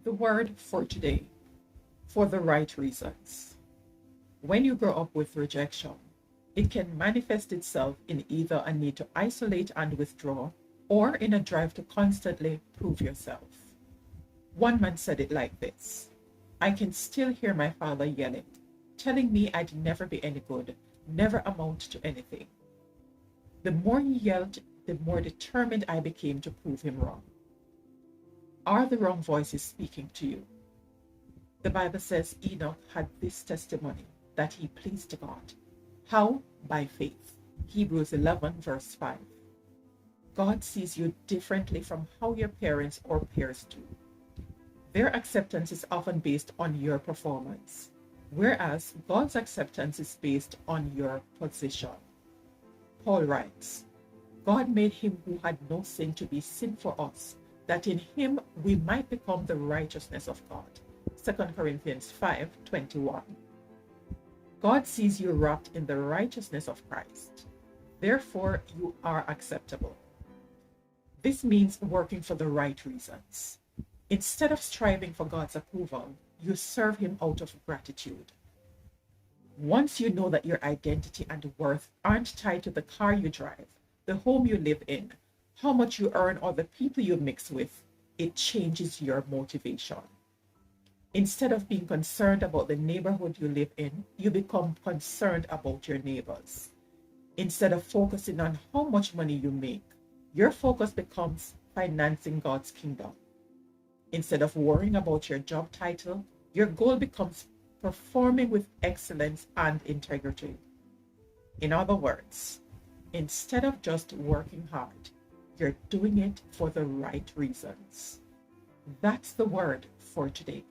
The word for today, for the right reasons. When you grow up with rejection, it can manifest itself in either a need to isolate and withdraw or in a drive to constantly prove yourself. One man said it like this: I can still hear my father yelling, telling me I'd never be any good, never amount to anything. The more he yelled, the more determined I became to prove him wrong. Are the wrong voices speaking to you? The Bible says Enoch had this testimony, that he pleased God. How? By faith. Hebrews 11 verse 5. God sees you differently from how your parents or peers do. Their acceptance is often based on your performance, whereas God's acceptance is based on your position. Paul writes, God made him who had no sin to be sin for us, that in him we might become the righteousness of God. 2 Corinthians 5:21. God sees you wrapped in the righteousness of Christ. Therefore, you are acceptable. This means working for the right reasons. Instead of striving for God's approval, you serve him out of gratitude. Once you know that your identity and worth aren't tied to the car you drive, the home you live in, how much you earn, or the people you mix with, it changes your motivation. Instead of being concerned about the neighborhood you live in, you become concerned about your neighbors. Instead of focusing on how much money you make, your focus becomes financing God's kingdom. Instead of worrying about your job title, your goal becomes performing with excellence and integrity. In other words, instead of just working hard, you're doing it for the right reasons. That's the word for today.